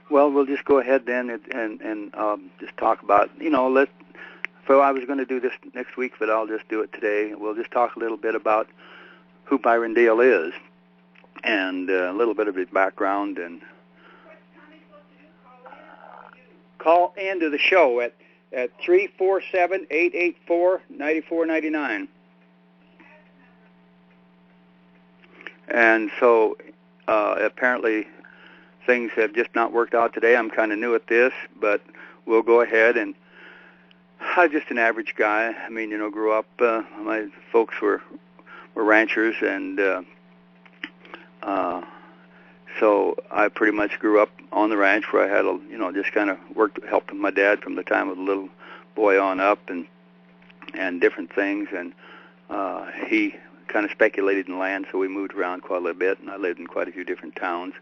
Well, we'll just go ahead then and just talk about, so I was going to do this next week, but I'll just do it today. We'll just talk a little bit about who Byron Dale is and a little bit of his background. And call into the show at 347-884-9499. And so apparently things have just not worked out today. I'm kind of new at this, but we'll go ahead. And I'm just an average guy. I mean, grew up, my folks were ranchers, and so I pretty much grew up on the ranch where I had, just kind of helped my dad from the time I was a little boy on up and different things. And he kind of speculated in land, so we moved around quite a little bit, and I lived in quite a few different towns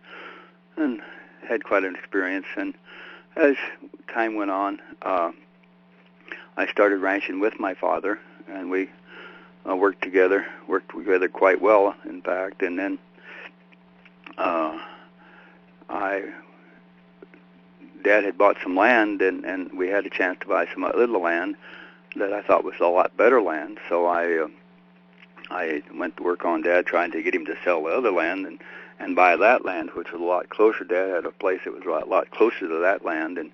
and had quite an experience. And as time went on, I started ranching with my father, and we worked together quite well, in fact. And then Dad had bought some land, and we had a chance to buy some little land that I thought was a lot better land. So I went to work on Dad, trying to get him to sell the other land and buy that land, which was a lot closer. Dad had a place that was a lot closer to that land, and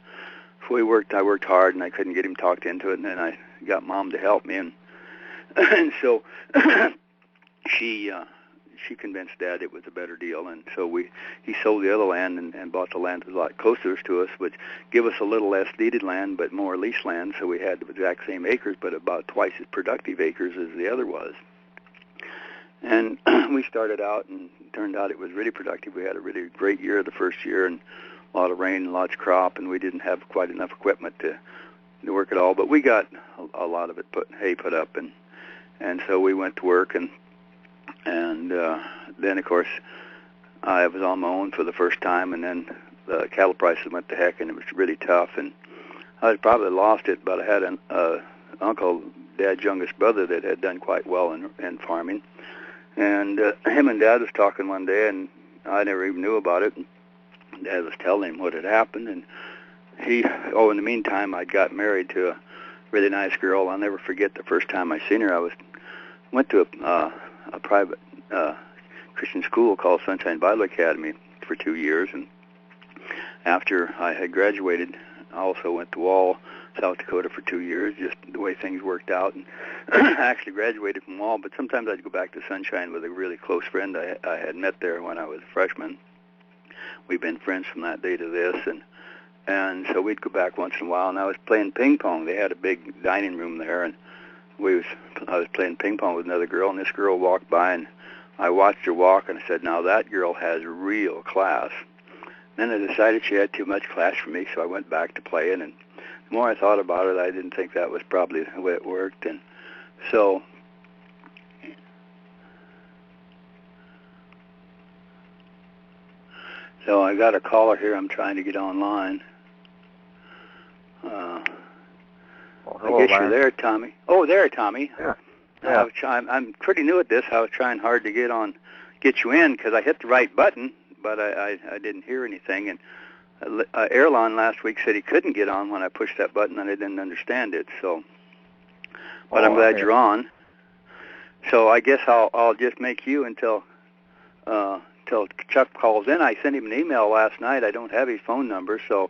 I worked hard, and I couldn't get him talked into it. And then I got Mom to help me, and so she convinced Dad it was a better deal, and so he sold the other land and bought the land that was a lot closer to us, which gave us a little less deeded land but more lease land. So we had the exact same acres, but about twice as productive acres as the other was. And we started out, and it turned out it was really productive. We had a really great year the first year, and a lot of rain and lots of crop, and we didn't have quite enough equipment to work it all. But we got a lot of it put up, and so we went to work, and then of course I was on my own for the first time, and then the cattle prices went to heck, and it was really tough, and I had probably lost it. But I had an uncle, Dad's youngest brother, that had done quite well in farming. And him and Dad was talking one day, and I never even knew about it. And Dad was telling him what had happened, and in the meantime, I got married to a really nice girl. I'll never forget the first time I seen her. I went to a private Christian school called Sunshine Bible Academy for 2 years, and after I had graduated, I also went to Wall, South Dakota for 2 years, just the way things worked out. And I actually graduated from Wall, but sometimes I'd go back to Sunshine with a really close friend I had met there when I was a freshman. We've been friends from that day to this, and so we'd go back once in a while, and I was playing ping pong. They had a big dining room there, and I was playing ping pong with another girl, and this girl walked by, and I watched her walk, and I said, now that girl has real class. Then I decided she had too much class for me, so I went back to playing, and the more I thought about it, I didn't think that was probably the way it worked. And so I got a caller here. I'm trying to get online. Hello, I guess Byron. you're there, Tommy. Oh, there, Tommy. Yeah. I'm pretty new at this. I was trying hard to get you in because I hit the right button, but I didn't hear anything. And Airlon last week said he couldn't get on when I pushed that button, and I didn't understand it. So, but I'm glad you're on. So I guess I'll just make you until Chuck calls in. I sent him an email last night. I don't have his phone number, so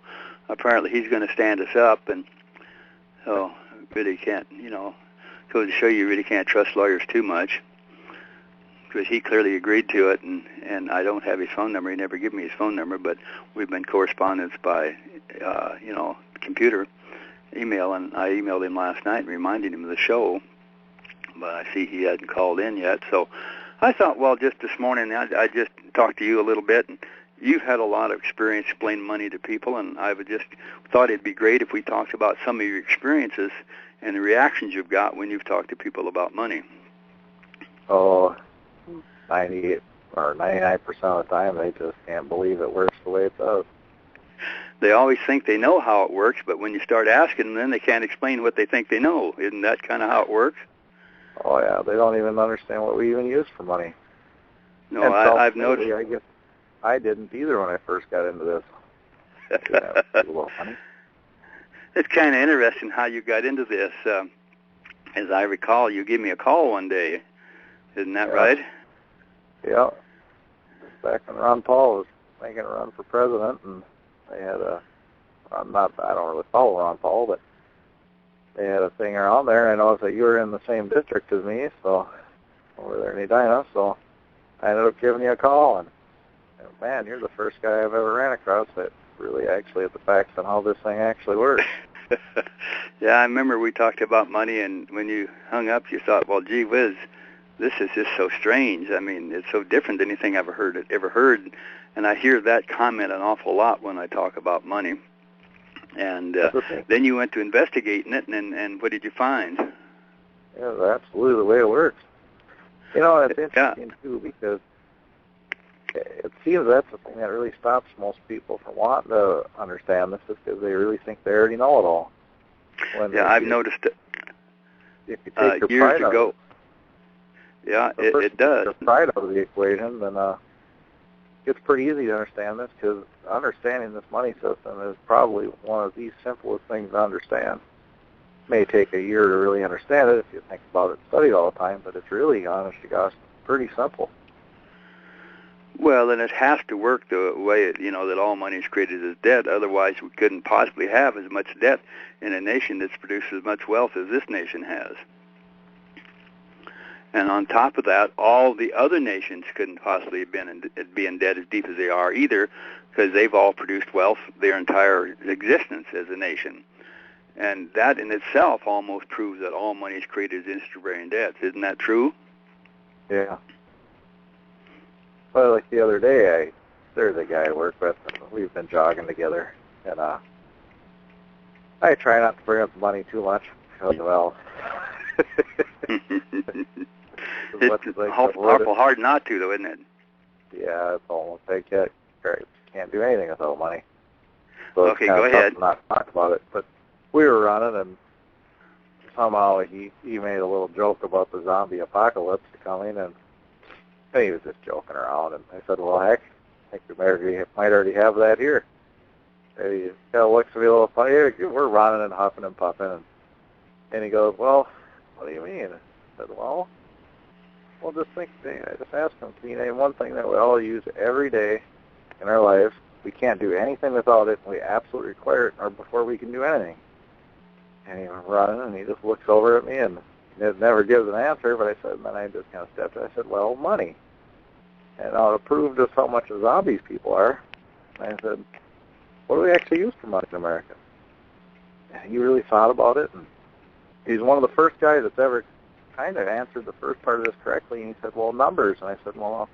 apparently he's going to stand us up, and so really can't, goes to show you really can't trust lawyers too much, because he clearly agreed to it, and I don't have his phone number. He never gave me his phone number, but we've been correspondence by, computer, email, and I emailed him last night reminding him of the show, but I see he hasn't called in yet. So I thought, well, just this morning I just talked to you a little bit, and you've had a lot of experience explaining money to people, and I would just thought it'd be great if we talked about some of your experiences and the reactions you've got when you've talked to people about money. Oh, 98 or 99% of the time, they just can't believe it works the way it does. They always think they know how it works, but when you start asking them, then they can't explain what they think they know. Isn't that kind of how it works? Oh, yeah. They don't even understand what we even use for money. No, I've noticed. I guess I didn't either when I first got into this. a little funny. It's kind of interesting how you got into this. As I recall, you gave me a call one day. Isn't that right? Yeah. Back when Ron Paul was making a run for president, and they had I don't really follow Ron Paul, but they had a thing around there, and I noticed that you were in the same district as me, so over there in Edina, so I ended up giving you a call, and man, you're the first guy I've ever ran across that really actually had the facts on how this thing actually works. Yeah, I remember we talked about money, and when you hung up, you thought, well, gee whiz, this is just so strange. I mean, it's so different than anything I've ever heard, and I hear that comment an awful lot when I talk about money. And then you went to investigating it, and what did you find? Yeah, that's absolutely the way it works. You know, it's interesting, too, because it seems that's the thing that really stops most people from wanting to understand this, is because they really think they already know it all. I've noticed it. If you take your years pride ago. It does. Your pride out of the equation, then it's pretty easy to understand this, because understanding this money system is probably one of the simplest things to understand. It may take a year to really understand it if you think about it and study it all the time, but it's really, honest to gosh, pretty simple. Well, and it has to work the way that all money is created as debt. Otherwise, we couldn't possibly have as much debt in a nation that's produced as much wealth as this nation has. And on top of that, all the other nations couldn't possibly be in debt as deep as they are either, because they've all produced wealth their entire existence as a nation. And that in itself almost proves that all money is created as interest-bearing debts. Isn't that true? Yeah. Well, like the other day, there's a guy I work with, and we've been jogging together, and I try not to bring up the money too much, because, well, it's awful hard not to, though, isn't it? Yeah, it's almost like can't do anything without money. So okay, go ahead. Not talk about it, but we were running, and somehow he made a little joke about the zombie apocalypse coming, and he was just joking around, and I said, well, heck, I think we might already have that here. And he kind of looks at me a little funny. We're running and huffing and puffing, and he goes, well, what do you mean? I said, well, just think, I just asked him, can you name one thing that we all use every day in our lives? We can't do anything without it, and we absolutely require it or before we can do anything. And he was running, and he just looks over at me, and he never gives an answer, but I said, and then I just kind of stepped in. I said, well, money. And to prove just how much of zombies people are, I said, what do we actually use for money in America? And he really thought about it, and he's one of the first guys that's ever kind of answered the first part of this correctly, and he said, well, numbers. And I said, well,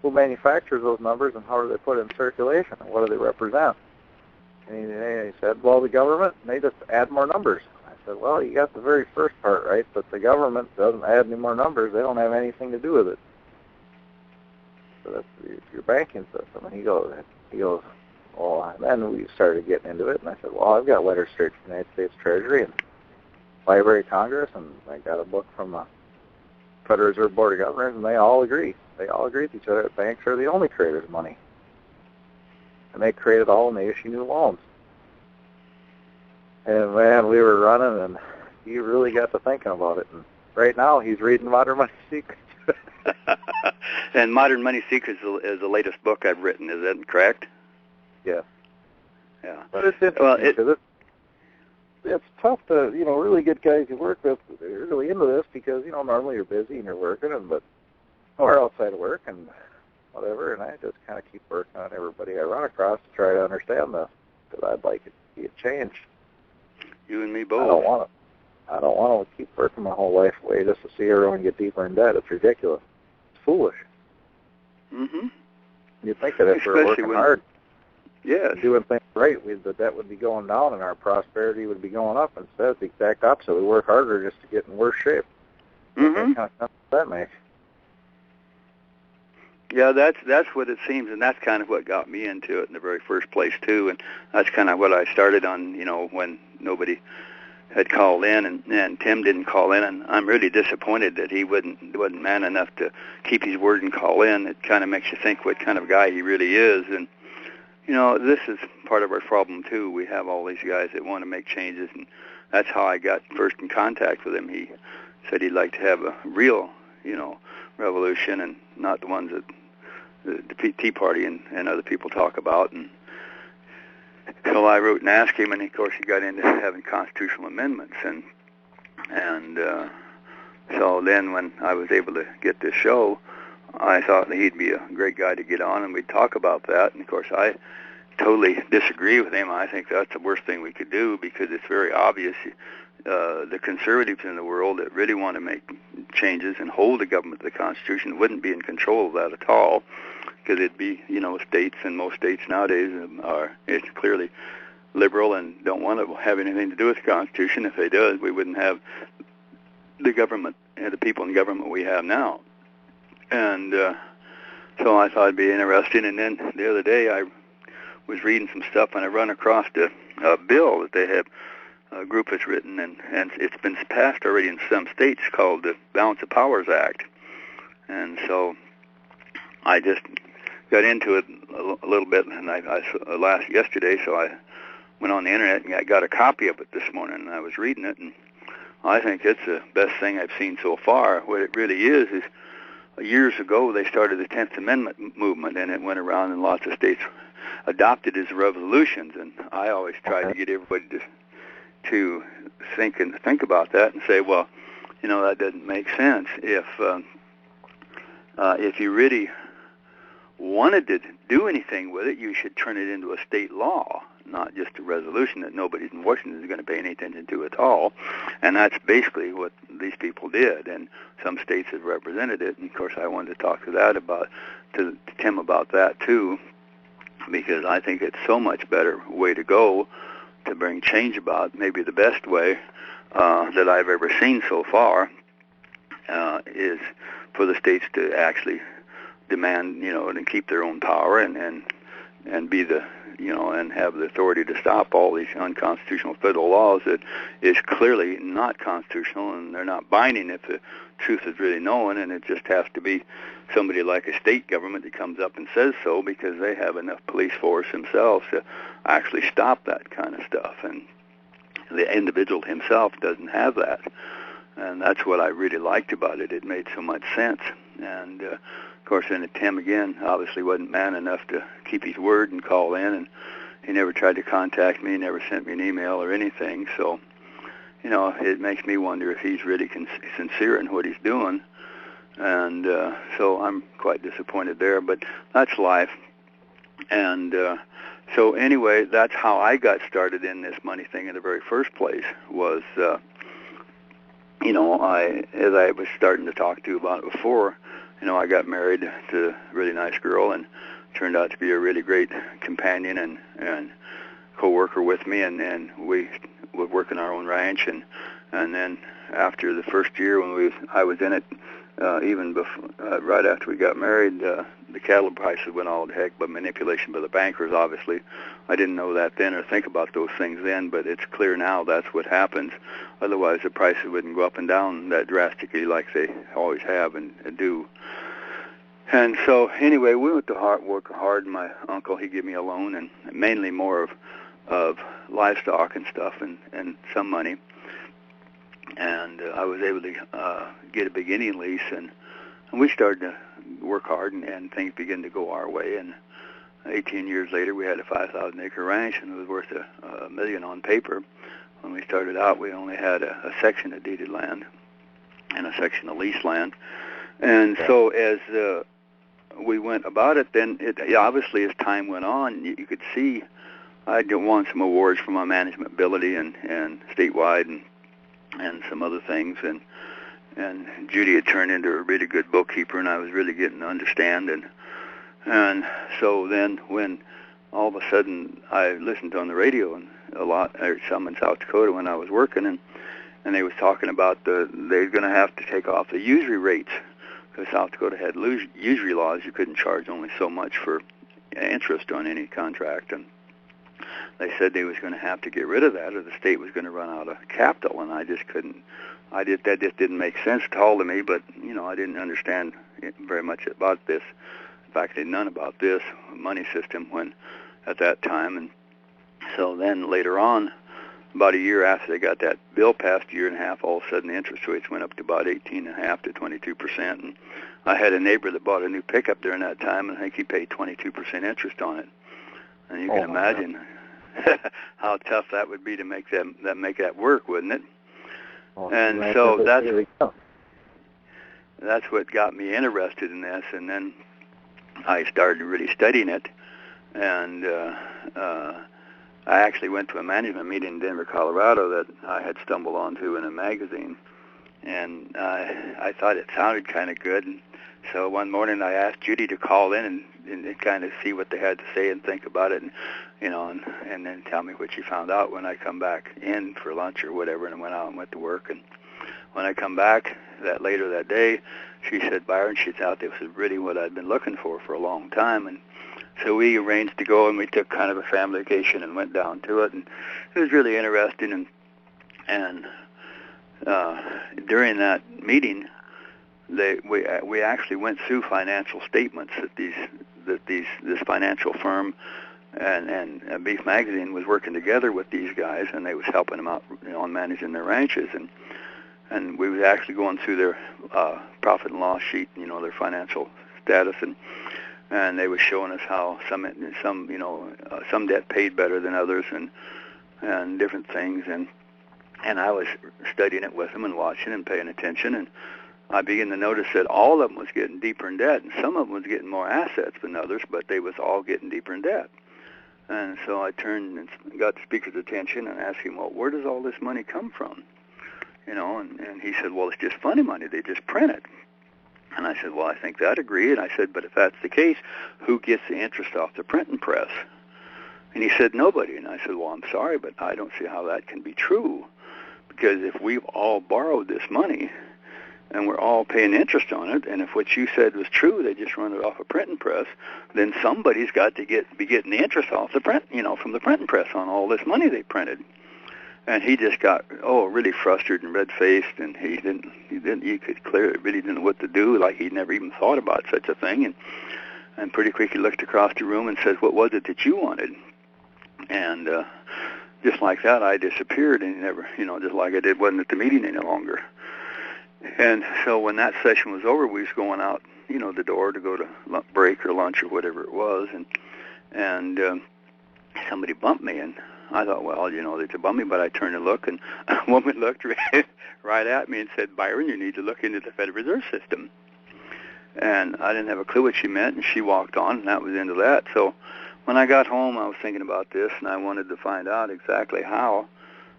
who manufactures those numbers, and how are they put in circulation, and what do they represent? And he said, well, the government, and they just add more numbers. I said, well, you got the very first part right, but the government doesn't add any more numbers. They don't have anything to do with it. So that's your banking system. And he goes, well, and then we started getting into it, and I said, well, I've got letters straight from the United States Treasury and Library of Congress, and I got a book from the Federal Reserve Board of Governors, and they all agree. They all agree with each other that banks are the only creators of money. And they create it all, and they issue new loans. And, man, we were running, and he really got to thinking about it. And right now, he's reading Modern Money Secrets. And Modern Money Secrets is the latest book I've written. Is that correct? Yeah. Yeah. But it's interesting because it's tough to, really get guys you work with. They're really into this because, normally you're busy and you're working, but we're outside of work and whatever, and I just kind of keep working on everybody I run across to try to understand this because I'd like it to see it change. You and me both. I don't want to keep working my whole life away just to see everyone get deeper in debt. It's ridiculous. It's foolish. Mm-hmm. You'd think that if we're working hard, doing things right, the debt would be going down and our prosperity would be going up. Instead, it's the exact opposite. We work harder just to get in worse shape. Mm-hmm. What kind of sense does that make? Yeah, that's what it seems, and that's kind of what got me into it in the very first place too. And that's kind of what I started on, when nobody had called in, and Tim didn't call in, and I'm really disappointed that he wasn't man enough to keep his word and call in. It kind of makes you think what kind of guy he really is, and This is part of our problem too. We have all these guys that want to make changes, and that's how I got first in contact with him. He said he'd like to have a real, revolution, and not the ones that the Tea Party and other people talk about. And so I wrote and asked him, and of course he got into having constitutional amendments, and so then when I was able to get this show, I thought that he'd be a great guy to get on, and we'd talk about that. And of course I totally disagree with him. I think that's the worst thing we could do, because it's very obvious the conservatives in the world that really want to make changes and hold the government to the Constitution wouldn't be in control of that at all, because it'd be, states, and most states nowadays it's clearly liberal and don't want to have anything to do with the Constitution. If they did, we wouldn't have the government and the people in government we have now. And so I thought it'd be interesting. And then the other day I was reading some stuff, and I run across a bill that they have, a group has written, and it's been passed already in some states, called the Balance of Powers Act. And so I just got into it a little bit, and yesterday, so I went on the internet and I got a copy of it this morning, and I was reading it, and I think it's the best thing I've seen so far. What it really is years ago they started the 10th Amendment movement, and it went around, and lots of states adopted as resolutions. And I always try to get everybody to think about that and say, well, that doesn't make sense. If you really wanted to do anything with it, you should turn it into a state law, not just a resolution that nobody in Washington is going to pay any attention to at all. And that's basically what these people did, and some states have represented it. And of course I wanted to talk to Tim about that too, because I think it's so much better way to go to bring change about. Maybe the best way that I've ever seen so far is for the states to actually demand, and keep their own power and be the, and have the authority to stop all these unconstitutional federal laws that is clearly not constitutional, and they're not binding if the truth is really known. And it just has to be somebody like a state government that comes up and says so, because they have enough police force themselves to actually stop that kind of stuff. And the individual himself doesn't have that. And that's what I really liked about it. It made so much sense. And of course, then Tim, again, obviously wasn't man enough to keep his word and call in, and he never tried to contact me, never sent me an email or anything. So, it makes me wonder if he's really sincere in what he's doing. And so I'm quite disappointed there, but that's life. And so anyway, that's how I got started in this money thing in the very first place, was, as I was starting to talk to you about it before, I got married to a really nice girl, and turned out to be a really great companion and co-worker with me, and we would work in our own ranch, and then after the first year when I was in it, even before, right after we got married, the cattle prices went all to heck by manipulation by the bankers, obviously. I didn't know that then or think about those things then, but it's clear now that's what happens. Otherwise, the prices wouldn't go up and down that drastically like they always have and do. And so, anyway, we went to work hard. My uncle, he gave me a loan, and mainly more of livestock and stuff, and some money. And I was able to get a beginning lease, and we started to work hard, and things began to go our way. And 18 years later, we had a 5,000-acre ranch, and it was worth $1 million on paper. When we started out, we only had a section of deeded land and a section of leased land. And so as we went about it, then obviously as time went on, you could see I won some awards for my management ability and statewide and some other things, and Judy had turned into a really good bookkeeper, and I was really getting to understand, and so then when all of a sudden I listened on the radio and a lot, or some in South Dakota when I was working, and they was talking about they're going to have to take off the usury rates, because South Dakota had usury laws. You couldn't charge only so much for interest on any contract, and they said they was going to have to get rid of that, or the state was going to run out of capital, and I just couldn't. That just didn't make sense at all to me. But I didn't understand very much about this. In fact, I did none about this money system when at that time. And so then later on, about a year after they got that bill passed, a year and a half, all of a sudden the interest rates went up to about 18.5 to 22%. And I had a neighbor that bought a new pickup during that time, and I think he paid 22% interest on it. And you can imagine how tough that would be to make that work, wouldn't it? And so that's what got me interested in this. And then I started really studying it, and I actually went to a management meeting in Denver, Colorado that I had stumbled onto in a magazine, and I thought it sounded kind of good. And so one morning I asked Judy to call in and kind of see what they had to say and think about it, and and then tell me what she found out when I come back in for lunch or whatever, and went out and went to work. And when I come back later that day, she said, Byron, she thought this was really what I'd been looking for a long time. And so we arranged to go, and we took kind of a family vacation and went down to it, and it was really interesting. And during that meeting, we actually went through financial statements that this financial firm and Beef Magazine was working together with these guys, and they was helping them out on managing their ranches, and we was actually going through their profit and loss sheet, their financial status, and they was showing us how some debt paid better than others, and different things, and I was studying it with them and watching and paying attention, and I began to notice that all of them was getting deeper in debt, and some of them was getting more assets than others, but they was all getting deeper in debt. And so I turned and got the speaker's attention and asked him, well, where does all this money come from? And he said, well, it's just funny money. They just print it. And I said, well, I think that agree. And I said, but if that's the case, who gets the interest off the printing press? And he said, nobody. And I said, well, I'm sorry, but I don't see how that can be true. Because if we've all borrowed this money and we're all paying interest on it, and if what you said was true, they just run it off a printing press, then somebody's got to be getting the interest off the print, from the printing press on all this money they printed. And he just got really frustrated and red-faced, and he could clearly really didn't know what to do, like he'd never even thought about such a thing. And pretty quick he looked across the room and says, what was it that you wanted? And just like that, I disappeared, and he never, just like I did, wasn't at the meeting any longer. And so when that session was over, we was going out, the door to go to break or lunch or whatever it was, and somebody bumped me, and I thought, well, they could bump me, but I turned to look, and a woman looked right at me and said, Byron, you need to look into the Federal Reserve System. And I didn't have a clue what she meant, and she walked on, and that was the end of that. So when I got home, I was thinking about this, and I wanted to find out exactly how,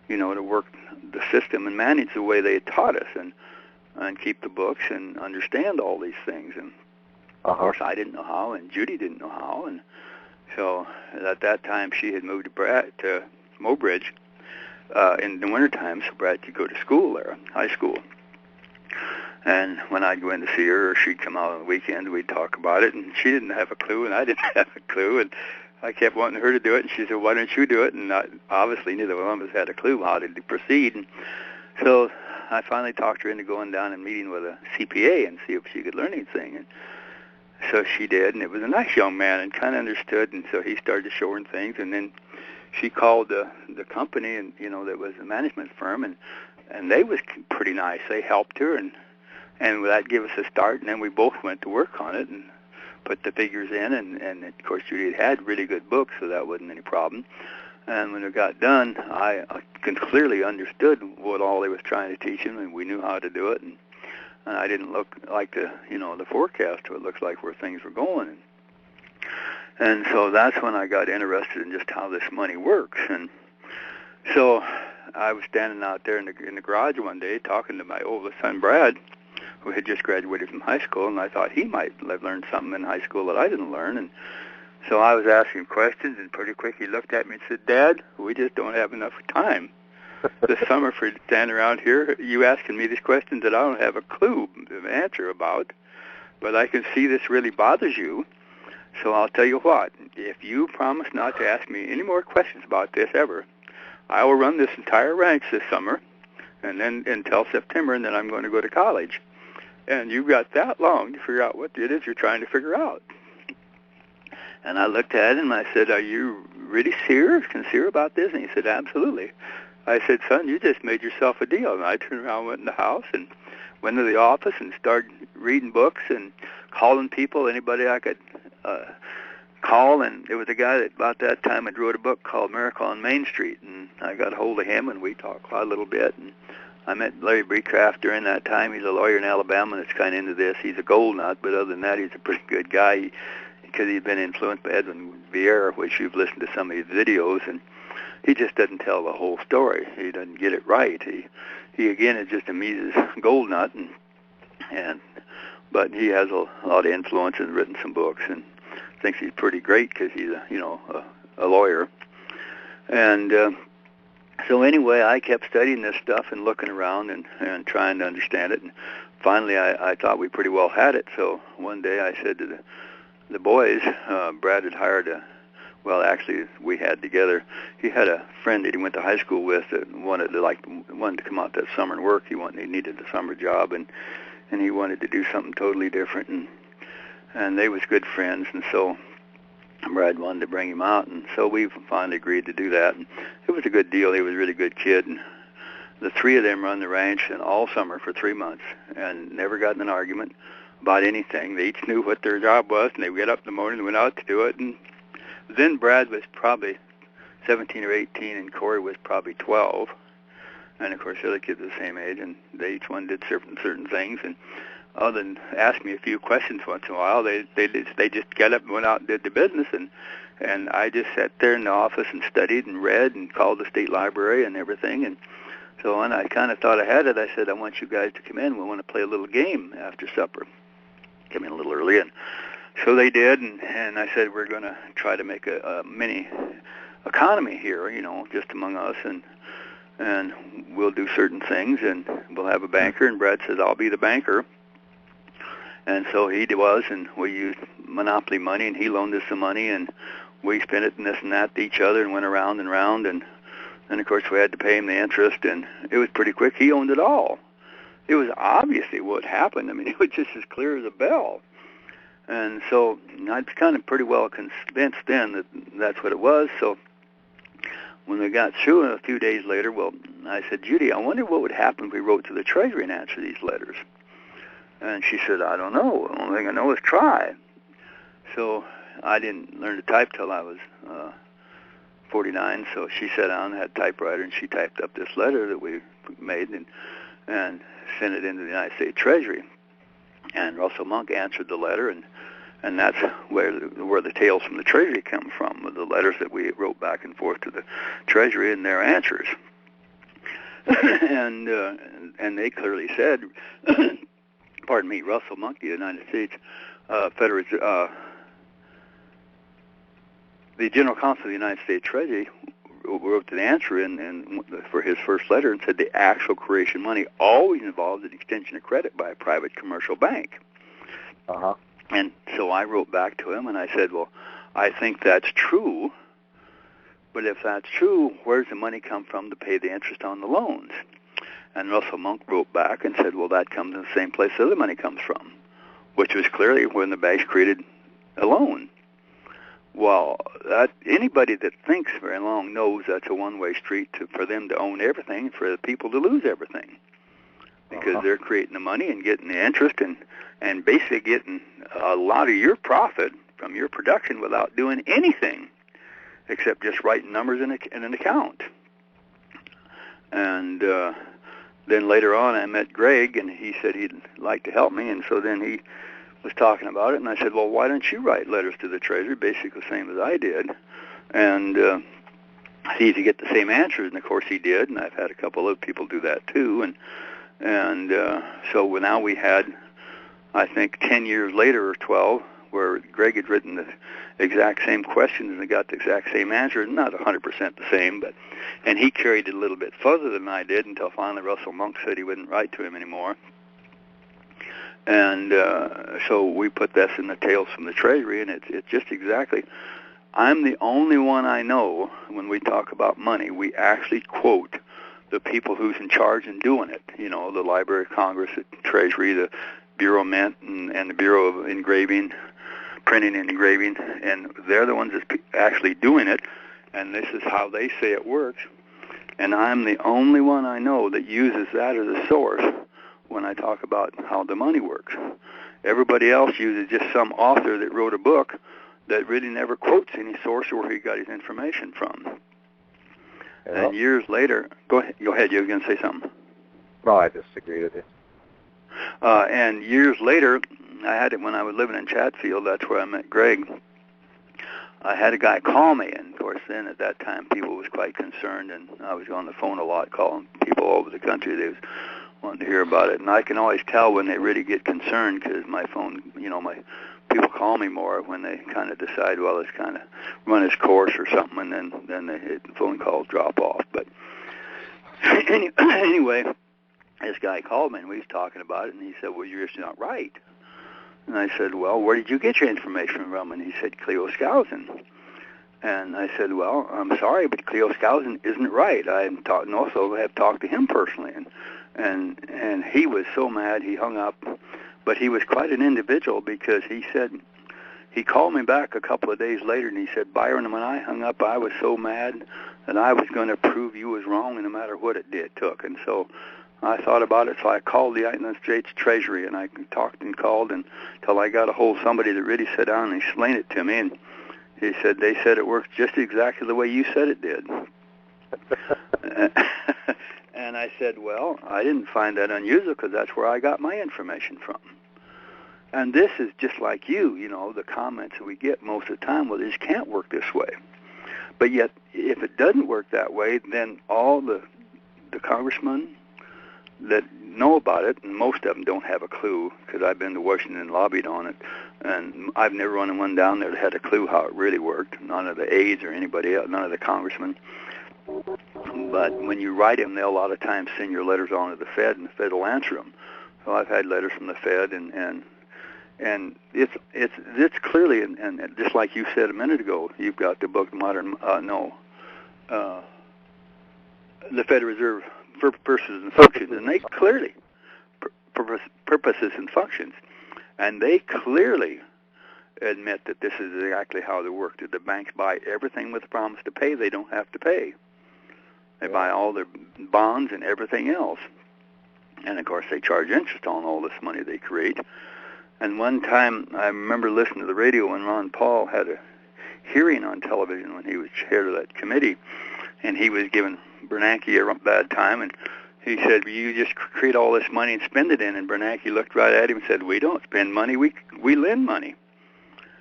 to work the system and manage the way they had taught us, and keep the books and understand all these things. And of course, I didn't know how, and Judy didn't know how, and so at that time she had moved to Mobridge in the wintertime, so Brad could go to school there, high school. And when I'd go in to see her, or she'd come out on the weekend, we'd talk about it, and she didn't have a clue, and I didn't have a clue, and I kept wanting her to do it, and she said, why don't you do it? And obviously neither one of us had a clue how to proceed. And so I finally talked her into going down and meeting with a CPA and see if she could learn anything. And so she did, and it was a nice young man and kind of understood, and so he started to show her things. And then she called the company, and that was a management firm, and they was pretty nice. They helped her, and that gave us a start, and then we both went to work on it and put the figures in, and of course Judy had really good books, so that wasn't any problem. And when it got done, I clearly understood what all they was trying to teach him, and we knew how to do it, and I didn't look like the forecast, it looks like where things were going. And so that's when I got interested in just how this money works. And so I was standing out there in the garage one day talking to my oldest son, Brad, who had just graduated from high school, and I thought he might have learned something in high school that I didn't learn. And so I was asking questions, and pretty quick he looked at me and said, Dad, we just don't have enough time this summer for you to stand around here. You asking me these questions that I don't have a clue to answer about, but I can see this really bothers you. So I'll tell you what, if you promise not to ask me any more questions about this ever, I will run this entire ranch this summer, and then until September, and then I'm going to go to college. And you've got that long to figure out what it is you're trying to figure out. And I looked at him and I said, are you really sincere about this? And he said, absolutely. I said, son, you just made yourself a deal. And I turned around, went in the house, and went to the office and started reading books and calling people, anybody I could call. And there was a guy that about that time had wrote a book called Miracle on Main Street, and I got a hold of him, and we talked a little bit. And I met Larry Breecraft during that time. He's a lawyer in Alabama that's kind of into this. He's a gold nut, but other than that, he's a pretty good guy because he's been influenced by Edwin Vieira, which you've listened to some of his videos, and he just doesn't tell the whole story. He doesn't get it right. He again is just a Mises gold nut, but he has a lot of influence and written some books, and thinks he's pretty great because he's a lawyer. And so anyway, I kept studying this stuff and looking around and trying to understand it. And finally, I thought we pretty well had it. So one day I said to the boys, Brad had hired actually we had together. He had a friend that he went to high school with that wanted to come out that summer and work. He needed a summer job, and he wanted to do something totally different. And they was good friends, and so Brad wanted to bring him out, and so we finally agreed to do that. And it was a good deal. He was a really good kid, and the three of them run the ranch and all summer for 3 months and never got in an argument about anything. They each knew what their job was, and they would get up in the morning and went out to do it. And then Brad was probably 17 or 18, and Corey was probably 12. And, of course, the other kids were the same age, and they each one did certain things. And other than ask me a few questions once in a while, they just got up and went out and did the business. And I just sat there in the office and studied and read and called the state library and everything. And so when I kind of thought I had it, I said, I want you guys to come in. We want to play a little game after supper. Come in a little early. And so they did, and I said, we're going to try to make a mini economy here, just among us, and we'll do certain things, and we'll have a banker. And Brad says, I'll be the banker. And so he was, and we used monopoly money, and he loaned us some money, and we spent it and this and that to each other and went around and round, and of course we had to pay him the interest, and it was pretty quick. He owned it all. It was obviously what happened. I mean, it was just as clear as a bell. And so I was kind of pretty well convinced then that that's what it was. So when we got through, a few days later, I said, Judy, I wonder what would happen if we wrote to the Treasury and answered these letters. And she said, I don't know. The only thing I know is try. So I didn't learn to type till I was 49. So she sat down and had a typewriter, and she typed up this letter that we made and sent it into the United States Treasury. And Russell Monk answered the letter, and that's where the tales from the Treasury come from, the letters that we wrote back and forth to the Treasury and their answers. And they clearly said, pardon me, Russell Monk, the United States the General Counsel of the United States Treasury wrote the answer in for his first letter and said the actual creation money always involves an extension of credit by a private commercial bank. Uh-huh. And so I wrote back to him and I said, well, I think that's true, but if that's true, where's the money come from to pay the interest on the loans? And Russell Monk wrote back and said, well, that comes in the same place the other money comes from, which was clearly when the banks created a loan. Well, anybody that thinks very long knows that's a one-way street for them to own everything and for the people to lose everything, because they're creating the money and getting the interest and basically getting a lot of your profit from your production without doing anything except just writing numbers in an account. And then later on I met Greg, and he said he'd like to help me, and so then he was talking about it, and I said, well, why don't you write letters to the Treasury, basically the same as I did, and see if you get the same answers. And of course he did, and I've had a couple of people do that too, and so now we had, I think 10 years later or 12, where Greg had written the exact same questions and got the exact same answers, not 100% the same, and he carried it a little bit further than I did until finally Russell Monk said he wouldn't write to him anymore. And so we put this in the Tales from the Treasury, and it's just exactly, I'm the only one I know when we talk about money, we actually quote the people who's in charge and doing it, the Library of Congress, the Treasury, the Bureau of Mint, and the Bureau of Engraving, printing and engraving, and they're the ones that's actually doing it, and this is how they say it works. And I'm the only one I know that uses that as a source when I talk about how the money works. Everybody else uses just some author that wrote a book that really never quotes any source or where he got his information from. Yeah. And years later, go ahead, you were going to say something. No, I just agreed with you. And years later, I had it when I was living in Chatfield. That's where I met Greg. I had a guy call me, and of course then at that time people was quite concerned, and I was on the phone a lot calling people all over the country. They was wanting to hear about it, and I can always tell when they really get concerned because my phone, my people call me more when they kind of decide, well, it's kind of run its course or something, and then the phone calls drop off. But anyway, this guy called me, and we was talking about it, and he said, well, you're just not right. And I said, well, where did you get your information from? And he said, Cleo Skousen. And I said, well, I'm sorry, but Cleo Skousen isn't right. I also have talked to him personally. And he was so mad he hung up. But he was quite an individual because he said, he called me back a couple of days later, and he said, Byron, when I hung up, I was so mad that I was going to prove you was wrong no matter what it took. And so I thought about it, so I called the United States Treasury, and I talked and called until I got a hold of somebody that really sat down and explained it to me. And he said, they said it works just exactly the way you said it did. And I said, well, I didn't find that unusual because that's where I got my information from. And this is just like you, the comments that we get most of the time, well, this can't work this way. But yet, if it doesn't work that way, then all the congressmen that know about it, and most of them don't have a clue, because I've been to Washington and lobbied on it, and I've never run one down there that had a clue how it really worked, none of the aides or anybody else, none of the congressmen. But when you write them, they'll a lot of times send your letters on to the Fed, and the Fed will answer them. So I've had letters from the Fed, and it's clearly, and just like you said a minute ago, you've got the book the Federal Reserve Purposes and Functions, and they clearly purposes and functions, and they clearly admit that this is exactly how they work. That the banks buy everything with a promise to pay. They don't have to pay. They buy all their bonds and everything else, and of course they charge interest on all this money they create. And one time I remember listening to the radio when Ron Paul had a hearing on television when he was chair of that committee, and he was giving Bernanke a bad time, and he said, you just create all this money and spend it in. And Bernanke looked right at him and said, we don't spend money, we lend money.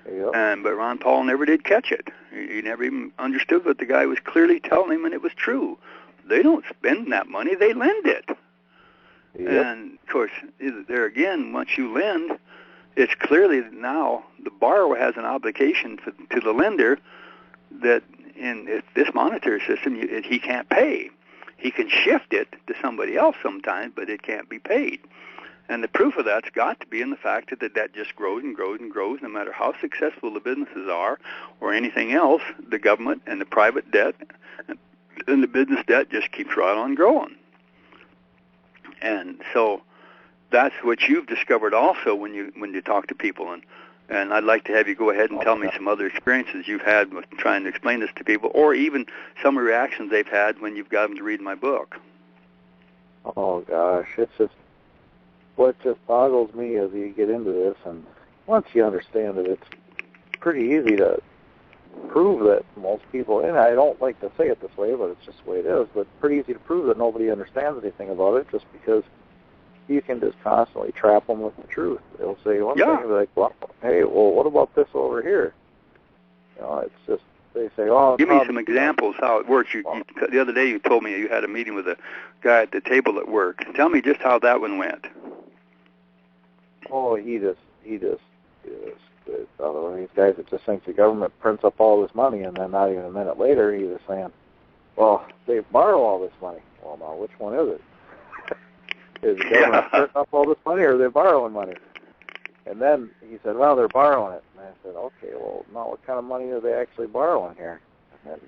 Yep. But Ron Paul never did catch it. He never even understood what the guy was clearly telling him, and it was true. They don't spend that money, they lend it. Yep. And, of course, there again, once you lend, it's clearly now the borrower has an obligation to the lender that in this monetary system, he can't pay. He can shift it to somebody else sometimes, but it can't be paid. And the proof of that's got to be in the fact that the debt just grows and grows and grows. No matter how successful the businesses are or anything else, the government and the private debt and the business debt just keeps right on growing. And so that's what you've discovered also when you talk to people. And I'd like to have you go ahead and tell me some other experiences you've had with trying to explain this to people, or even some reactions they've had when you've got them to read my book. Oh, gosh. It's just, what just boggles me as you get into this, and once you understand it, it's pretty easy to prove that most people, and I don't like to say it this way, but it's just the way it is, but pretty easy to prove that nobody understands anything about it just because you can just constantly trap them with the truth. They'll say one thing and be like, well, hey, well, what about this over here? It's just, they say, oh... Give me some examples how it works. The other day you told me you had a meeting with a guy at the table at work. Tell me just how that one went. Oh, he just one of these guys that just thinks the government prints up all this money, and then not even a minute later he was saying, well, they borrow all this money. Well, now, which one is it? Is the government printing up all this money, or are they borrowing money? And then he said, well, they're borrowing it. And I said, okay, well, now what kind of money are they actually borrowing here? And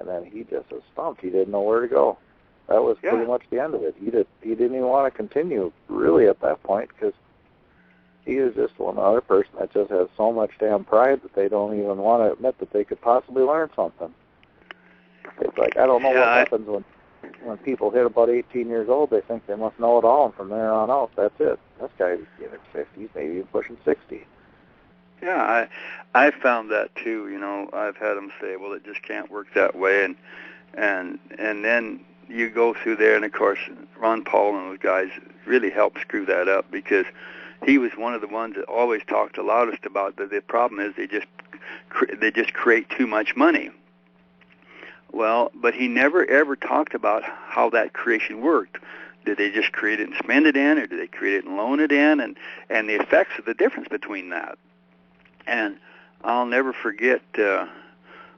then he just was stumped. He didn't know where to go. That was pretty much the end of it. He didn't even want to continue, really, at that point, because he is just another person that just has so much damn pride that they don't even want to admit that they could possibly learn something. It's like, I don't know what happens when people hit about 18 years old. They think they must know it all, and from there on out, that's it. This guy's in his 50s, maybe even pushing 60. Yeah, I found that too. You know, I've had them say, well, it just can't work that way, and then you go through there, and of course, Ron Paul and those guys really helped screw that up, because he was one of the ones that always talked the loudest about that the problem is they just create too much money. Well, but he never ever talked about how that creation worked. Did they just create it and spend it in, or did they create it and loan it in, and the effects of the difference between that? And I'll never forget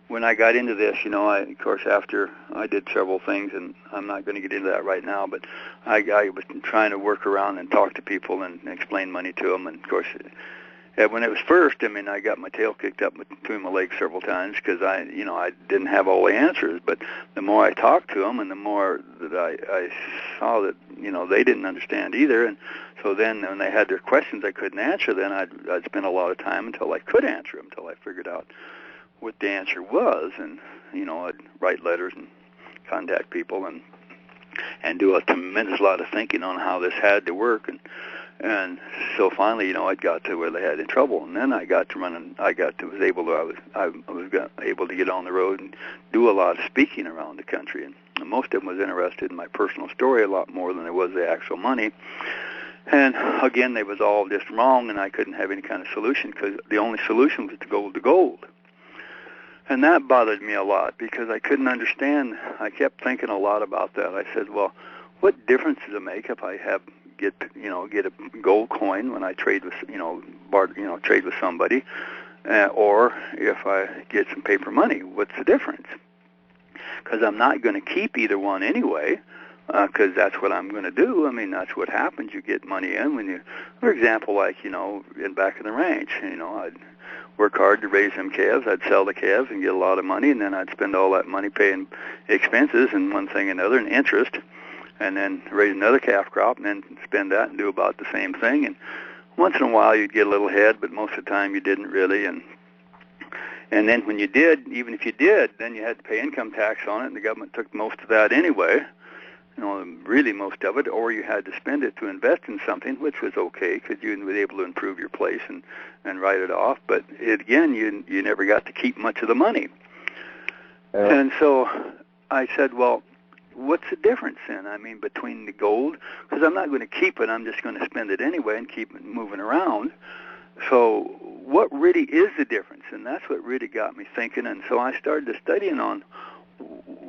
when I got into this, you know, of course, after I did several things, and I'm not going to get into that right now, but I was trying to work around and talk to people and explain money to them. And, of course, when it was first, I mean, I got my tail kicked up between my legs several times because I didn't have all the answers. But the more I talked to them and the more that I saw that, you know, they didn't understand either. And so then when they had their questions I couldn't answer, then I'd spend a lot of time until I could answer them, until I figured out what the answer was. And, you know, I'd write letters and contact people and do a tremendous lot of thinking on how this had to work. And so finally, you know, I got to where they had in trouble, and then I got to run, and I was able to get on the road and do a lot of speaking around the country. And most of them was interested in my personal story a lot more than it was the actual money. And again, they was all just wrong, and I couldn't have any kind of solution, because the only solution was to go to gold. And that bothered me a lot, because I couldn't understand. I kept thinking a lot about that. I said, well, what difference does it make if I get a gold coin when I trade with trade with somebody, or if I get some paper money? What's the difference? Because I'm not going to keep either one anyway, because that's what I'm going to do. I mean, that's what happens. You get money in when you, for example, like, you know, in back in the ranch, you know, I'd work hard to raise them calves. I'd sell the calves and get a lot of money, and then I'd spend all that money paying expenses and one thing and another and interest, and then raise another calf crop and then spend that and do about the same thing. And once in a while you'd get a little ahead, but most of the time you didn't really. And then when you did, even if you did, then you had to pay income tax on it, and the government took most of that anyway, you know, really most of it, or you had to spend it to invest in something, which was okay because you were able to improve your place and write it off. But again, you never got to keep much of the money. Yeah. And so I said, well, what's the difference then? I mean, between the gold, because I'm not going to keep it, I'm just going to spend it anyway and keep it moving around. So what really is the difference? And that's what really got me thinking. And so I started studying on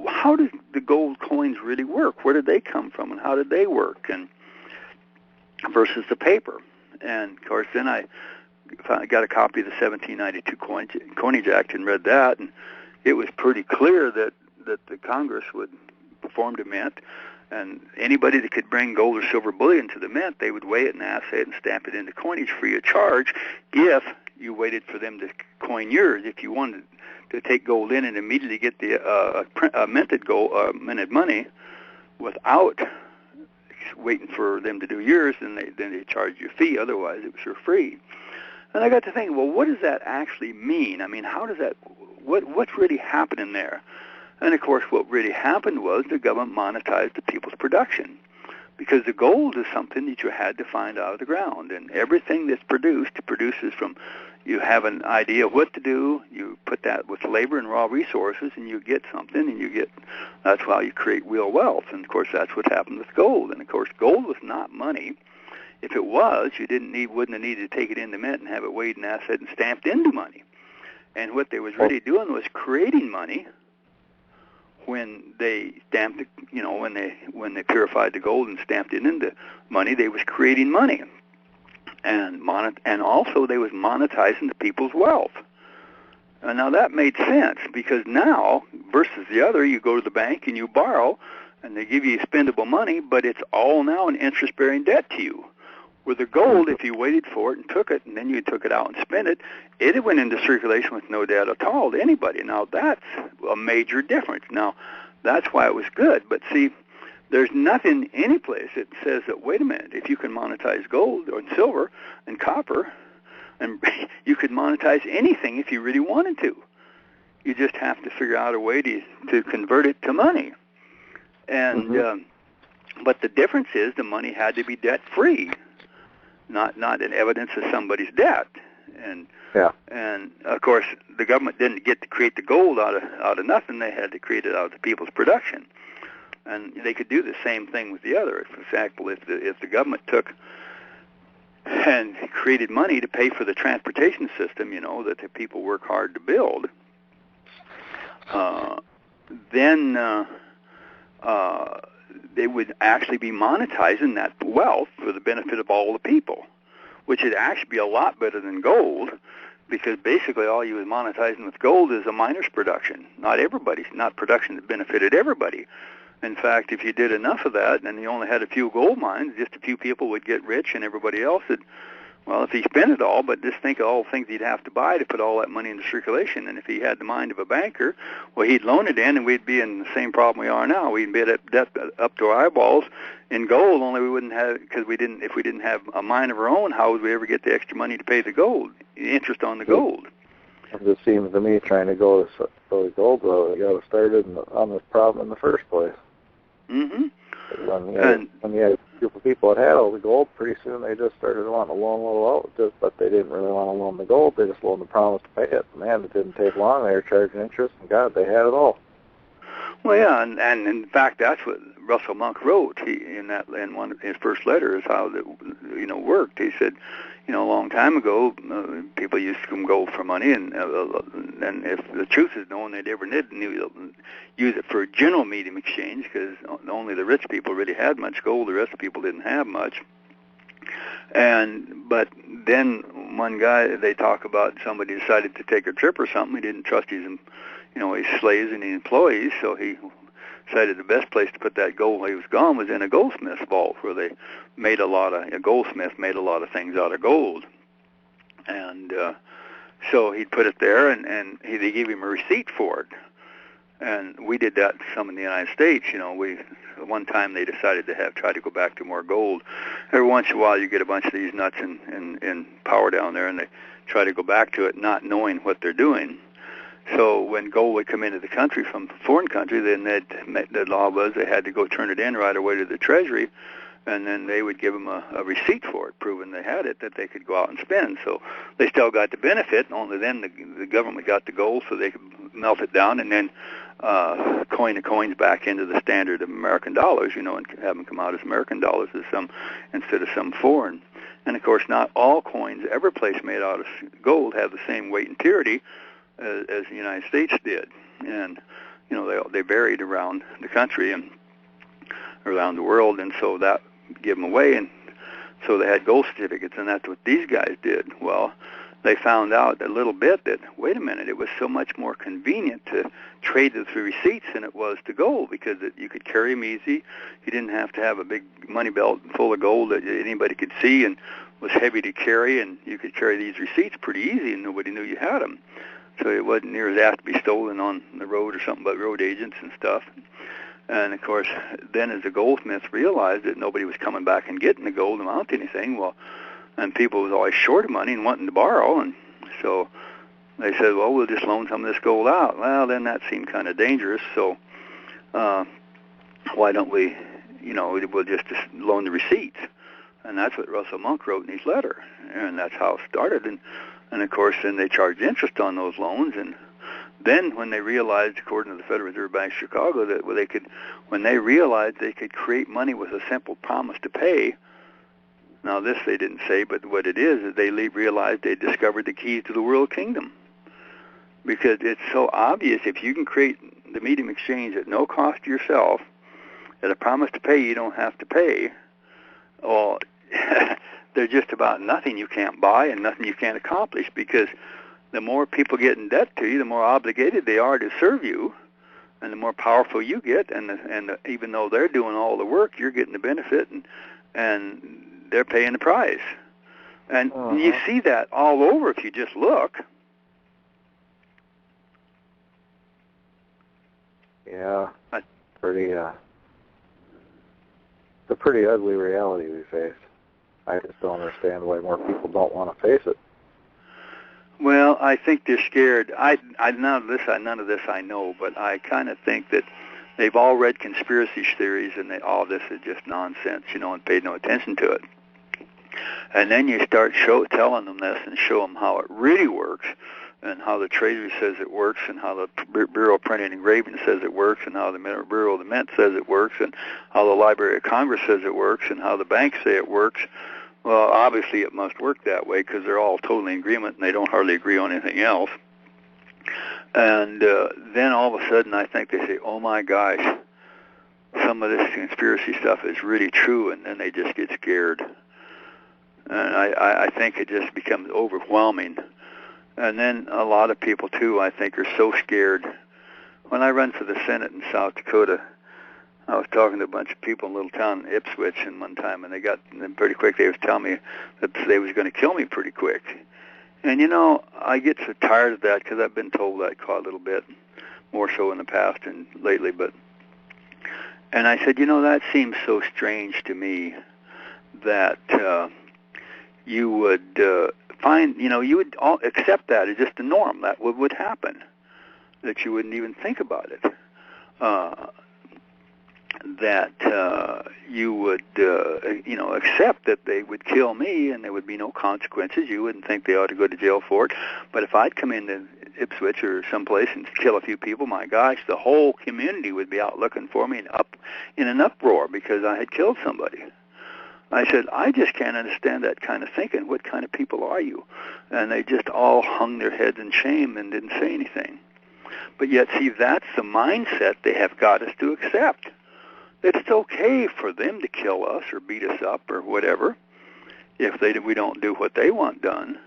how does the gold coins really work? Where did they come from, and how did they work? And versus the paper. And of course, then I got a copy of the 1792 Coinage Act and read that, and it was pretty clear that the Congress would perform a mint, and anybody that could bring gold or silver bullion to the mint, they would weigh it and assay it and stamp it into coinage free of charge if you waited for them to coin yours. If you wanted to take gold in and immediately get the minted money without waiting for them to do yours, then they charge you a fee. Otherwise, it was for free. And I got to think, well, what does that actually mean? I mean, how does that? What's really happening there? And, of course, what really happened was the government monetized the people's production, because the gold is something that you had to find out of the ground. And everything that's produces from, you have an idea of what to do, you put that with labor and raw resources, and you get something, and that's how you create real wealth. And, of course, that's what happened with gold. And, of course, gold was not money. If it was, you wouldn't have needed to take it in the mint and have it weighed and assayed and stamped into money. And what they was really doing was creating money. When they stamped it, you know, when they purified the gold and stamped it into money, they was creating money, and also they was monetizing the people's wealth. And now that made sense, because now versus the other, you go to the bank and you borrow, and they give you spendable money, but it's all now an interest-bearing debt to you. With the gold, if you waited for it and took it, and then you took it out and spent it, it went into circulation with no debt at all to anybody. Now, that's a major difference. Now, that's why it was good. But see, There's nothing any place that says that, wait a minute, if you can monetize gold or silver and copper, and you could monetize anything if you really wanted to. You just have to figure out a way to convert it to money. And but the difference is the money had to be debt-free, not an evidence of somebody's debt. And and of course the government didn't get to create the gold out of nothing. They had to create it out of the people's production. And they could do the same thing with the other. For example, if the government took and created money to pay for the transportation system, you know, that the people work hard to build, then they would actually be monetizing that wealth for the benefit of all the people, which would actually be a lot better than gold, because basically all you was monetizing with gold is a miner's production, not production that benefited everybody. In fact, if you did enough of that and you only had a few gold mines, just a few people would get rich and everybody else would, well, if he spent it all, but just think of all the things he'd have to buy to put all that money into circulation. And if he had the mind of a banker, well, he'd loan it in and we'd be in the same problem we are now. We'd be at debt up to our eyeballs in gold, only we wouldn't have, because if we didn't have a mine of our own, how would we ever get the extra money to pay the gold, the interest on the gold? It just seems to me trying to go the gold road, you got to start on this problem in the first place. When you had a group of people that had all the gold, pretty soon they just started wanting to loan a little out, but they didn't really want to loan the gold. They just loaned the promise to pay it. Man, it didn't take long. They were charging interest, and God, they had it all. Well, yeah, and in fact, that's what Russell Monk wrote. In one of his first letters, how that worked. He said, a long time ago, people used to come gold for money, and if the truth is known, they never did use it for a general medium exchange, because only the rich people really had much gold. The rest of the people didn't have much. But then one guy, they talk about somebody decided to take a trip or something. He didn't trust his slaves and his employees, so he decided the best place to put that gold while he was gone was in a goldsmith's vault, where a goldsmith made a lot of things out of gold. And so he'd put it there, and they gave him a receipt for it. And we did that some in the United States. One time they decided to try to go back to more gold. Every once in a while you get a bunch of these nuts in power down there, and they try to go back to it not knowing what they're doing. So when gold would come into the country from a foreign country, then the law was they had to go turn it in right away to the Treasury, and then they would give them a receipt for it, proving they had it, that they could go out and spend. So they still got the benefit, only then the government got the gold so they could melt it down and then coin the coins back into the standard of American dollars, and have them come out as American dollars instead of some foreign. And, of course, not all coins ever placed made out of gold have the same weight and purity as the United States did. And, they varied around the country and around the world, and so that gave them away, and so they had gold certificates, and that's what these guys did. Well, they found out a little bit that, wait a minute, it was so much more convenient to trade the receipts than it was to gold, because you could carry them easy. You didn't have to have a big money belt full of gold that anybody could see and was heavy to carry, and you could carry these receipts pretty easy, and nobody knew you had them. So it wasn't near as apt to be stolen on the road or something but road agents and stuff. And, of course, then as the goldsmiths realized that nobody was coming back and getting the gold to mount anything, and people was always short of money and wanting to borrow, and so they said, well, we'll just loan some of this gold out. Well, then that seemed kind of dangerous, so why don't we, we'll just loan the receipts. And that's what Russell Monk wrote in his letter, and that's how it started. And of course, then they charged interest on those loans, and then when they realized, according to the Federal Reserve Bank of Chicago, that when they realized they could create money with a simple promise to pay. Now this they didn't say, but what it is they realized they discovered the keys to the world kingdom. Because it's so obvious, if you can create the medium exchange at no cost to yourself, at a promise to pay you don't have to pay, well, there's just about nothing you can't buy and nothing you can't accomplish, because the more people get in debt to you, the more obligated they are to serve you, and the more powerful you get, and even though they're doing all the work, you're getting the benefit, and they're paying the price. And you see that all over if you just look. Yeah, pretty a pretty ugly reality we face. I just don't understand why more people don't want to face it. Well, I think they're scared. None of this I know, but I kind of think that they've all read conspiracy theories and all this is just nonsense, and paid no attention to it. And then you start telling them this and show them how it really works, and how the Treasury says it works, and how the Bureau of Printing and Engraving says it works, and how the Bureau of the Mint says it works, and how the Library of Congress says it works, and how the banks say it works. Well, obviously it must work that way because they're all totally in agreement and they don't hardly agree on anything else. And then all of a sudden I think they say, oh my gosh, some of this conspiracy stuff is really true, and then they just get scared. And I think it just becomes overwhelming. And then a lot of people, too, I think, are so scared. When I run for the Senate in South Dakota, I was talking to a bunch of people in a little town in Ipswich in one time, and then pretty quick they was telling me that they was going to kill me pretty quick. And, I get so tired of that because I've been told that quite a little bit, more so in the past and lately. And I said, that seems so strange to me that you would you would all accept that as just the norm. That would happen, that you wouldn't even think about it. That you would, accept that they would kill me and there would be no consequences. You wouldn't think they ought to go to jail for it. But if I'd come into Ipswich or someplace and kill a few people, my gosh, the whole community would be out looking for me and up in an uproar because I had killed somebody. I said, I just can't understand that kind of thinking. What kind of people are you? And they just all hung their heads in shame and didn't say anything. But yet, see, that's the mindset they have got us to accept. That it's okay for them to kill us or beat us up or whatever if we don't do what they want done.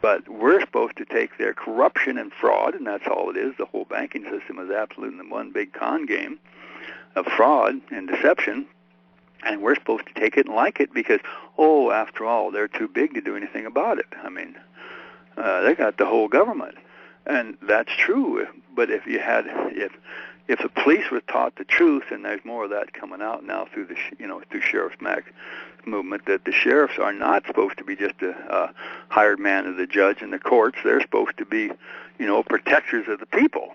But we're supposed to take their corruption and fraud, and that's all it is. The whole banking system is absolutely one big con game of fraud and deception. And we're supposed to take it and like it because, after all, they're too big to do anything about it. I mean, they got the whole government. And that's true. But if the police were taught the truth, and there's more of that coming out now through through Sheriff's Mac movement, that the sheriffs are not supposed to be just a hired man of the judge and the courts. They're supposed to be, protectors of the people.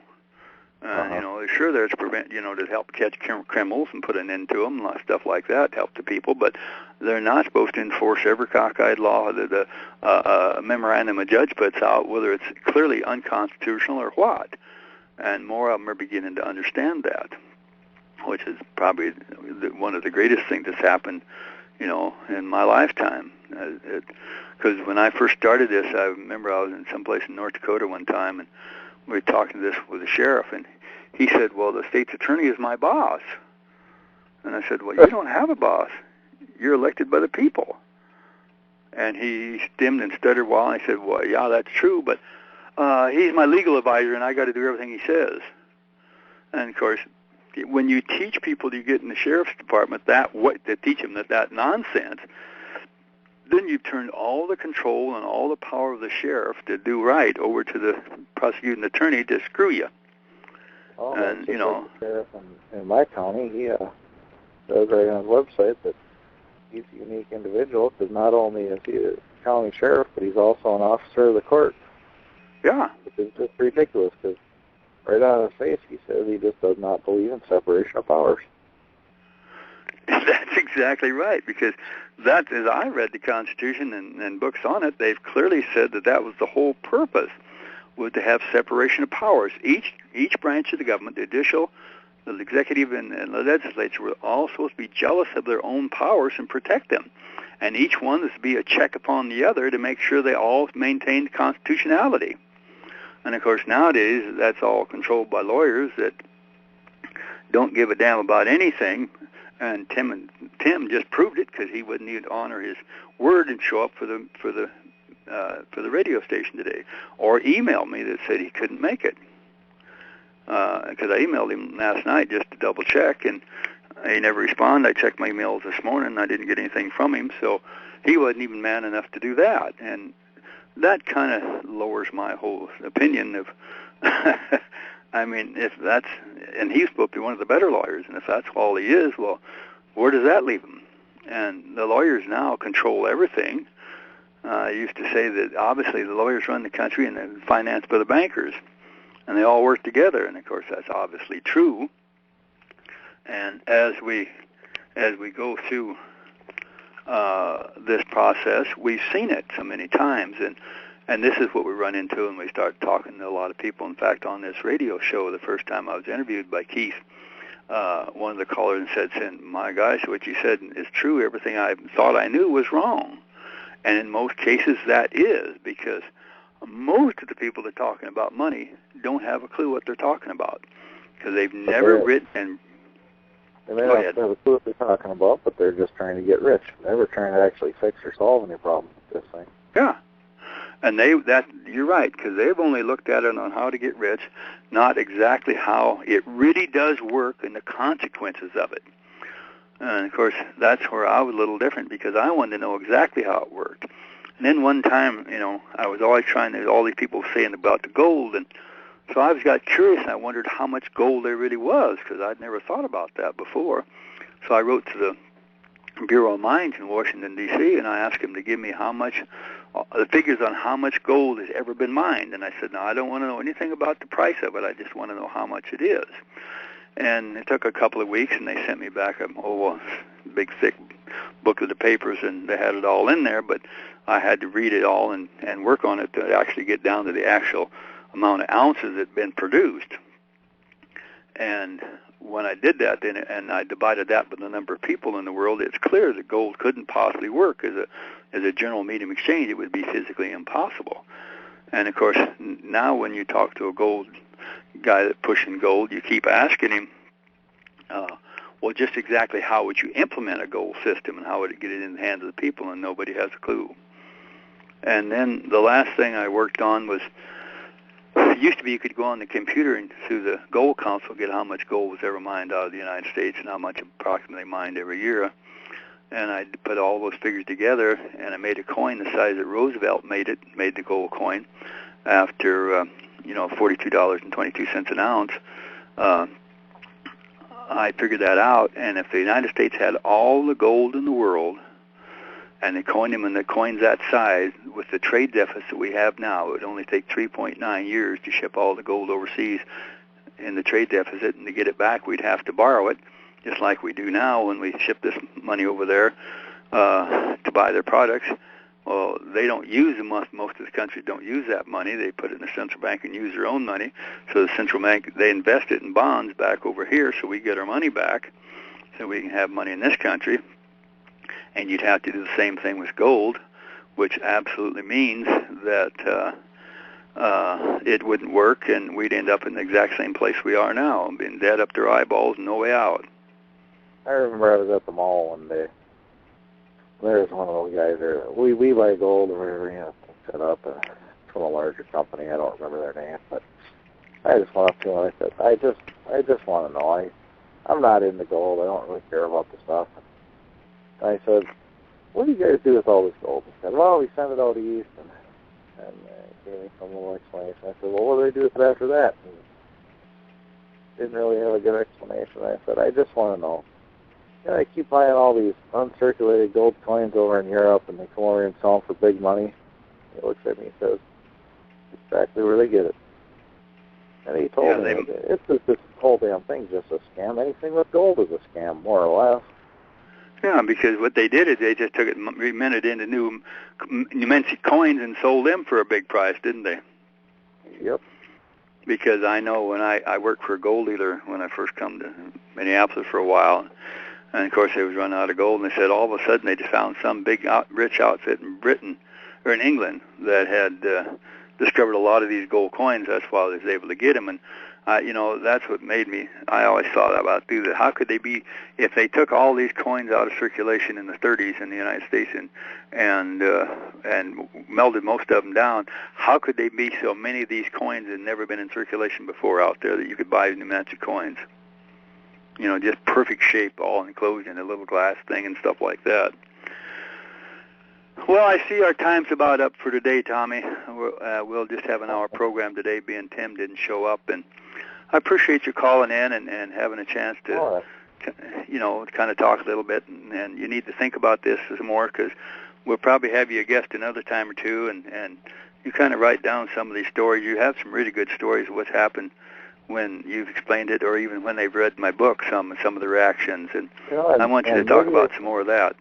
Sure, there's to help catch criminals and put an end to them, stuff like that, help the people. But they're not supposed to enforce every cockeyed law that a memorandum a judge puts out, whether it's clearly unconstitutional or what. And more of them are beginning to understand that, which is probably one of the greatest things that's happened, in my lifetime. Because when I first started this, I remember I was in someplace in North Dakota one time, and we were talking this with the sheriff, and he said, well, the state's attorney is my boss. And I said, well, you don't have a boss. You're elected by the people. And he stemmed and stuttered a while, and I said, well, yeah, that's true, but he's my legal advisor, and I got to do everything he says. And, of course, when you teach people to get in the sheriff's department to teach them that nonsense, then you turn all the control and all the power of the sheriff to do right over to the prosecuting attorney to screw you. Oh, and the sheriff in my county, he says right on his website that he's a unique individual because not only is he a county sheriff, but he's also an officer of the court. Yeah. Which is just ridiculous because right out of his face he says he just does not believe in separation of powers. That's exactly right, because that, as I read the Constitution and books on it, they've clearly said that was the whole purpose, was to have separation of powers. Each branch of the government, the judicial, the executive, and the legislature, were all supposed to be jealous of their own powers and protect them. And each one is to be a check upon the other to make sure they all maintain constitutionality. And, of course, nowadays, that's all controlled by lawyers that don't give a damn about anything. And Tim just proved it because he wouldn't even honor his word and show up for the radio station today, or email me that said he couldn't make it. Because I emailed him last night just to double check, and he never responded. I checked my emails this morning, and I didn't get anything from him, so he wasn't even man enough to do that. And that kind of lowers my whole opinion of. I mean, if that's, and he's supposed to be one of the better lawyers, and if that's all he is, well, where does that leave them? And the lawyers now control everything. I used to say that obviously the lawyers run the country and they're financed by the bankers, and they all work together. And of course, that's obviously true. And as we go through this process, we've seen it so many times, and this is what we run into when we start talking to a lot of people. In fact, on this radio show, the first time I was interviewed by Keith, one of the callers said, "My gosh, what you said is true. Everything I thought I knew was wrong." And in most cases, that is, because most of the people that are talking about money don't have a clue what they're talking about, because they've never written. And they may not have a clue what they're talking about, but they're just trying to get rich. They're never trying to actually fix or solve any problem with this thing. Yeah. And you're right, because they've only looked at it on how to get rich, not exactly how it really does work and the consequences of it. And of course, that's where I was a little different, because I wanted to know exactly how it worked. And then one time, I was always trying to, all these people saying about the gold, and so I got curious, and I wondered how much gold there really was, because I'd never thought about that before. So I wrote to the Bureau of Mines in Washington, D.C., and I asked him to give me the figures on how much gold has ever been mined. And I said, no, I don't want to know anything about the price of it. I just want to know how much it is. And it took a couple of weeks, and they sent me back a big, thick book of the papers, and they had it all in there, but I had to read it all and work on it to actually get down to the actual amount of ounces that had been produced. And when I did that, and I divided that by the number of people in the world, it's clear that gold couldn't possibly work as a general medium exchange. It would be physically impossible. And of course, now when you talk to a gold guy that's pushing gold, you keep asking him, well, just exactly how would you implement a gold system, and how would it get it in the hands of the people, and nobody has a clue. And then the last thing I worked on was, it used to be you could go on the computer and through the Gold Council get how much gold was ever mined out of the United States and how much approximately mined every year. And I put all those figures together, and I made a coin the size that Roosevelt made the gold coin after $42.22 an ounce. I figured that out, and if the United States had all the gold in the world, and they coined them in the coins that size, with the trade deficit we have now, it would only take 3.9 years to ship all the gold overseas in the trade deficit, and to get it back, we'd have to borrow it, just like we do now when we ship this money over there to buy their products. Well, they don't use them. Most of the countries don't use that money. They put it in the central bank and use their own money. So the central bank, they invest it in bonds back over here, so we get our money back, so we can have money in this country. And you'd have to do the same thing with gold, which absolutely means that it wouldn't work, and we'd end up in the exact same place we are now, being dead up their eyeballs, no way out. I remember I was at the mall one day. There was one of those guys there. We buy gold or whatever, set up from a larger company. I don't remember their name, but I just went up to him and I said, I just want to know. I'm not into gold. I don't really care about the stuff. And I said, what do you guys do with all this gold? He said, well, we send it out east, and gave me some little explanation. I said, well, what do they do with it after that? And didn't really have a good explanation. I said, I just want to know. I keep buying all these uncirculated gold coins over in Europe, and they come over and sell them for big money. He looks at me and says, exactly where they get it. And he told me, it's just, this whole damn thing's just a scam. Anything with gold is a scam, more or less. Yeah, because what they did is they just took it and reminted into new coins and sold them for a big price, didn't they? Yep. Because I know when I worked for a gold dealer when I first come to Minneapolis for a while, and of course they was running out of gold, and they said all of a sudden they just found some big rich outfit in Britain or in England that had discovered a lot of these gold coins. That's why they was able to get them, and that's what made me. I always thought about that. How could they be, if they took all these coins out of circulation in the 30s in the United States and melted most of them down? How could they be so many of these coins that had never been in circulation before out there that you could buy New Hampshire coins? Just perfect shape, all enclosed in a little glass thing and stuff like that. Well, I see our time's about up for today, Tommy. We'll just have an hour program today, being Tim didn't show up, and I appreciate you calling in and having a chance to kind of talk a little bit, and you need to think about this some more, because we'll probably have you a guest another time or two, and you kind of write down some of these stories. You have some really good stories of what's happened when you've explained it, or even when they've read my book, some of the reactions, and I want you to talk about some more of that.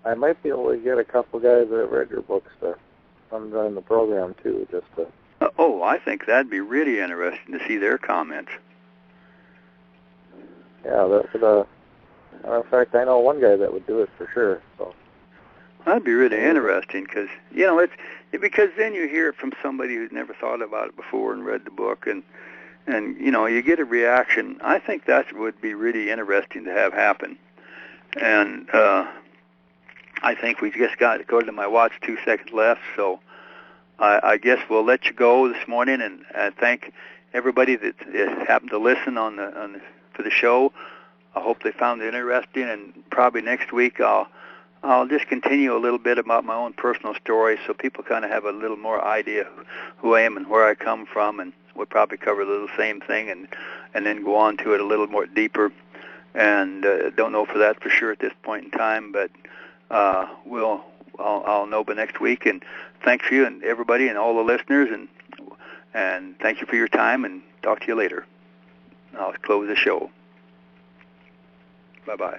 I might be able to get a couple guys that have read your books to come join the program too, just to. I think that'd be really interesting to see their comments. Yeah, in fact, I know one guy that would do it for sure. So that'd be really interesting, because because then you hear it from somebody who's never thought about it before and read the book, and you get a reaction. I think that would be really interesting to have happen. And I think we just got, according to my watch, 2 seconds left, so I guess we'll let you go this morning, and thank everybody that happened to listen for the show. I hope they found it interesting, and probably next week I'll just continue a little bit about my own personal story, so people kind of have a little more idea who I am and where I come from, and we'll probably cover the little same thing, and then go on to it a little more deeper. And don't know for that for sure at this point in time, but I'll know by next week. And thanks you and everybody and all the listeners, and thank you for your time, and talk to you later. I'll close the show. Bye-bye.